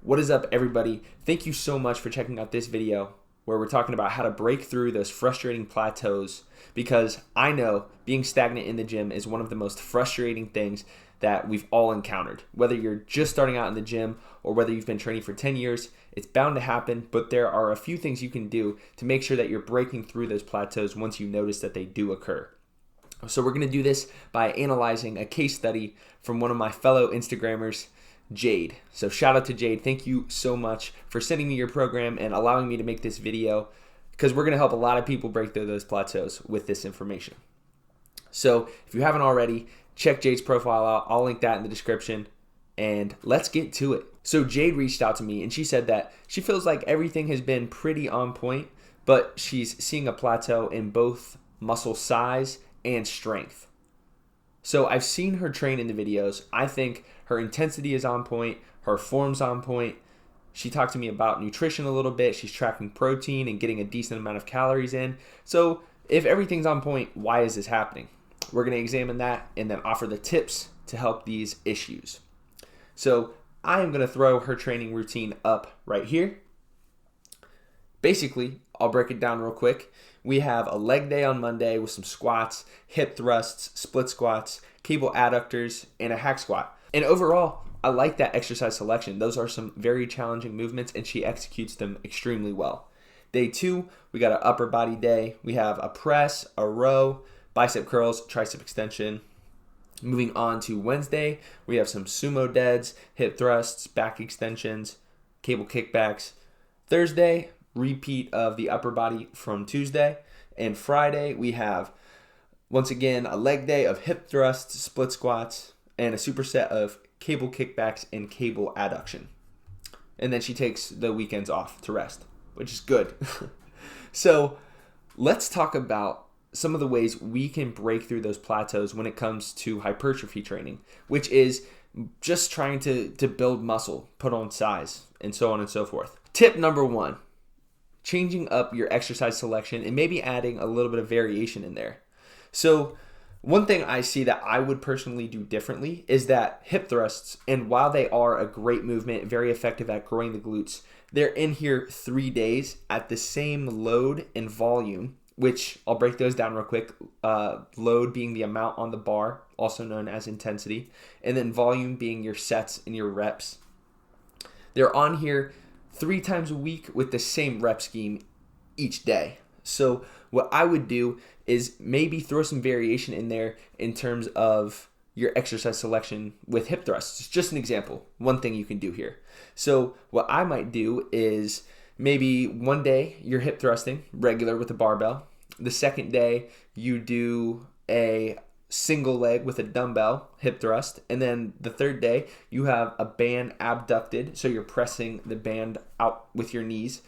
What is up, everybody? Thank you so much for checking out this video where we're talking about how to break through those frustrating plateaus, because I know being stagnant in the gym is one of the most frustrating things that we've all encountered. Whether you're just starting out in the gym or whether you've been training for 10 years, it's bound to happen, but there are a few things you can do to make sure that you're breaking through those plateaus once you notice that they do occur. So we're going to do this by analyzing a case study from one of my fellow Instagrammers, Jade. So shout out to Jade. Thank you so much for sending me your program and allowing me to make this video, because we're going to help a lot of people break through those plateaus with this information. So if you haven't already, check Jade's profile out. I'll link that in the description, and let's get to it. So Jade reached out to me and she said that she feels like everything has been pretty on point, but she's seeing a plateau in both muscle size and strength. So I've seen her train in the videos. I think her intensity is on point, her form's on point. She talked to me about nutrition a little bit. She's tracking protein and getting a decent amount of calories in. So if everything's on point, why is this happening? We're going to examine that and then offer the tips to help these issues. So I am going to throw her training routine up right here. Basically, I'll break it down real quick. We have a leg day on Monday with some squats, hip thrusts, split squats, cable adductors, and a hack squat. And overall, I like that exercise selection. Those are some very challenging movements, and she executes them extremely well. Day 2, we got an upper body day. We have a press, a row, bicep curls, tricep extension. Moving on to Wednesday, we have some sumo deads, hip thrusts, back extensions, cable kickbacks. Thursday, repeat of the upper body from Tuesday. And Friday, we have, once again, a leg day of hip thrusts, split squats, and a superset of cable kickbacks and cable adduction. And then she takes the weekends off to rest, which is good. So let's talk about some of the ways we can break through those plateaus when it comes to hypertrophy training, which is just trying to build muscle, put on size, and so on and so forth. Tip number 1, changing up your exercise selection and maybe adding a little bit of variation in there. So one thing I see that I would personally do differently is that hip thrusts, and while they are a great movement, very effective at growing the glutes, they're in here 3 days at the same load and volume, which I'll break those down real quick. Load being the amount on the bar, also known as intensity, and then volume being your sets and your reps. They're on here 3 times a week with the same rep scheme each day. So what I would do is maybe throw some variation in there in terms of your exercise selection with hip thrusts. It's just an example, one thing you can do here. So what I might do is maybe one day you're hip thrusting regular with a barbell. The second day you do a single leg with a dumbbell hip thrust, and then the third day you have a band abducted, so you're pressing the band out with your knees,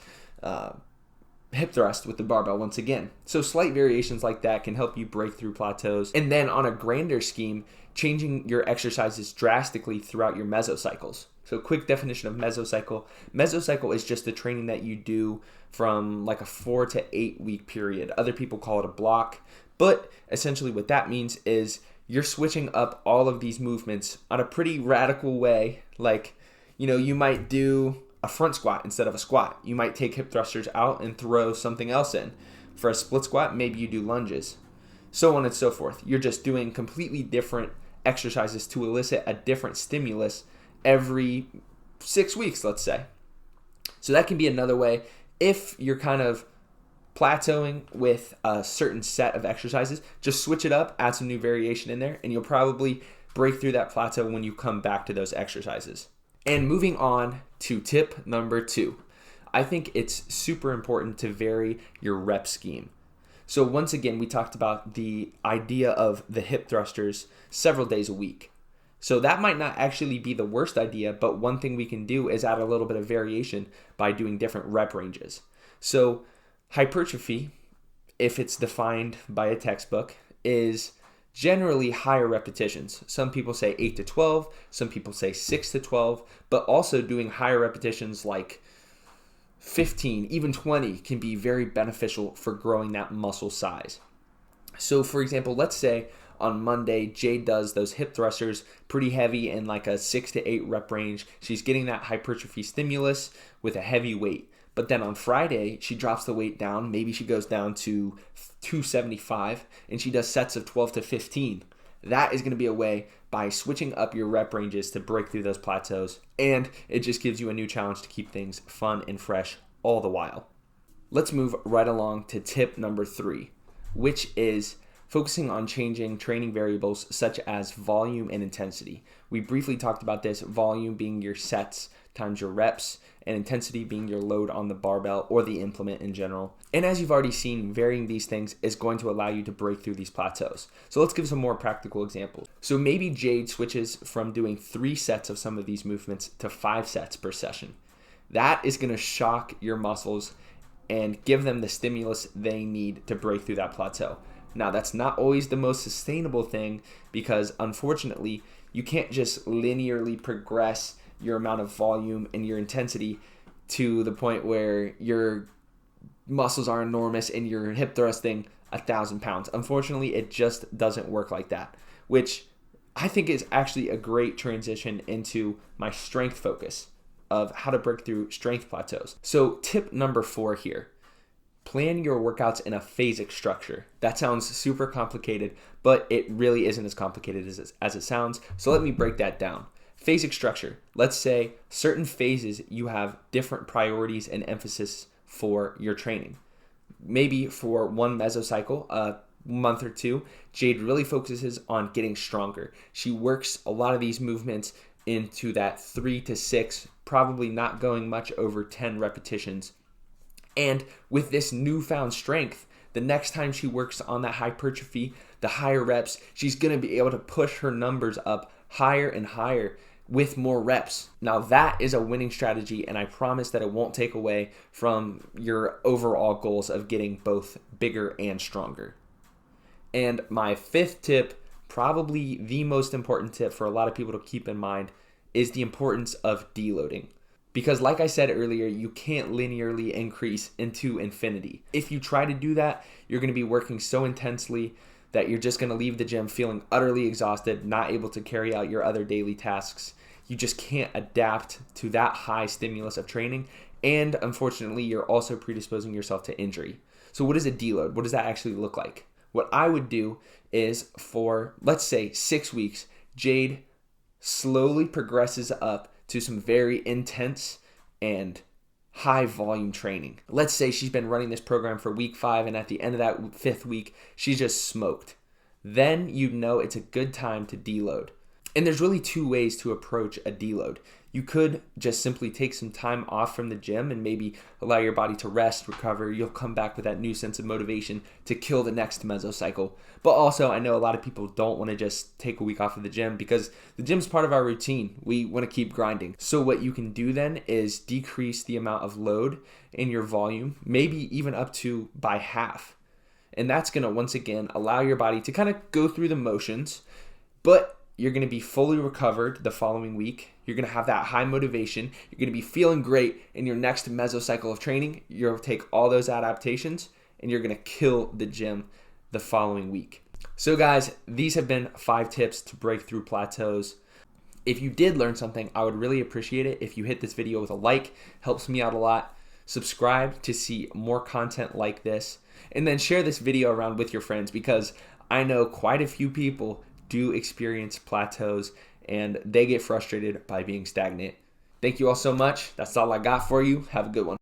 hip thrust with the barbell once again. So slight variations like that can help you break through plateaus. And then on a grander scheme, changing your exercises drastically throughout your mesocycles. So quick definition of mesocycle. Mesocycle is just the training that you do from like a 4 to 8 week period. Other people call it a block. But essentially what that means is you're switching up all of these movements on a pretty radical way. Like, you might do a front squat instead of a squat. You might take hip thrusters out and throw something else in. For a split squat, maybe you do lunges. So on and so forth. You're just doing completely different exercises to elicit a different stimulus every 6 weeks, let's say. So that can be another way. If you're kind of plateauing with a certain set of exercises, just switch it up, add some new variation in there, and you'll probably break through that plateau when you come back to those exercises. And moving on to tip number 2, I think it's super important to vary your rep scheme. So once again, we talked about the idea of the hip thrusters several days a week. So that might not actually be the worst idea, but one thing we can do is add a little bit of variation by doing different rep ranges. So hypertrophy, if it's defined by a textbook, is generally higher repetitions. Some people say 8 to 12, some people say 6 to 12, but also doing higher repetitions like 15, even 20 can be very beneficial for growing that muscle size. So for example, let's say on Monday, Jade does those hip thrusters pretty heavy in like a 6 to 8 rep range. She's getting that hypertrophy stimulus with a heavy weight. But then on Friday, she drops the weight down. Maybe she goes down to 275 and she does sets of 12 to 15. That is going to be a way by switching up your rep ranges to break through those plateaus. And it just gives you a new challenge to keep things fun and fresh all the while. Let's move right along to tip number 3, which is focusing on changing training variables such as volume and intensity. We briefly talked about this, volume being your sets times your reps, and intensity being your load on the barbell or the implement in general. And as you've already seen, varying these things is going to allow you to break through these plateaus. So let's give some more practical examples. So maybe Jade switches from doing 3 sets of some of these movements to 5 sets per session. That is going to shock your muscles and give them the stimulus they need to break through that plateau. Now, that's not always the most sustainable thing because, unfortunately, you can't just linearly progress your amount of volume and your intensity to the point where your muscles are enormous and you're hip thrusting 1,000 pounds. Unfortunately, it just doesn't work like that, which I think is actually a great transition into my strength focus of how to break through strength plateaus. So tip number 4 here, plan your workouts in a phasic structure. That sounds super complicated, but it really isn't as complicated as it sounds. So let me break that down. Phasic structure. Let's say certain phases you have different priorities and emphasis for your training. Maybe for one mesocycle, a month or 2, Jade really focuses on getting stronger. She works a lot of these movements into that 3 to 6, probably not going much over 10 repetitions. And with this newfound strength, the next time she works on that hypertrophy, the higher reps, she's going to be able to push her numbers up higher and higher with more reps. Now that is a winning strategy, and I promise that it won't take away from your overall goals of getting both bigger and stronger. And my 5th tip, probably the most important tip for a lot of people to keep in mind, is the importance of deloading. Because like I said earlier, you can't linearly increase into infinity. If you try to do that, you're going to be working so intensely that you're just going to leave the gym feeling utterly exhausted, not able to carry out your other daily tasks. You just can't adapt to that high stimulus of training. And unfortunately, you're also predisposing yourself to injury. So what is a deload? What does that actually look like? What I would do is for, let's say, 6 weeks, Jade slowly progresses up to some very intense and high volume training. Let's say she's been running this program for week 5, and at the end of that 5th week, she's just smoked. Then you know it's a good time to deload. And there's really 2 ways to approach a deload. You could just simply take some time off from the gym and maybe allow your body to rest, recover. You'll come back with that new sense of motivation to kill the next mesocycle. But also, I know a lot of people don't want to just take a week off of the gym because the gym's part of our routine. We want to keep grinding. So what you can do then is decrease the amount of load in your volume, maybe even up to by half. And that's going to, once again, allow your body to kind of go through the motions, but you're going to be fully recovered the following week. You're going to have that high motivation. You're going to be feeling great in your next mesocycle of training. You'll take all those adaptations and you're going to kill the gym the following week. So guys, these have been 5 tips to break through plateaus. If you did learn something, I would really appreciate it if you hit this video with a like. Helps me out a lot. Subscribe to see more content like this. And then share this video around with your friends because I know quite a few people do experience plateaus and they get frustrated by being stagnant. Thank you all so much. That's all I got for you. Have a good one.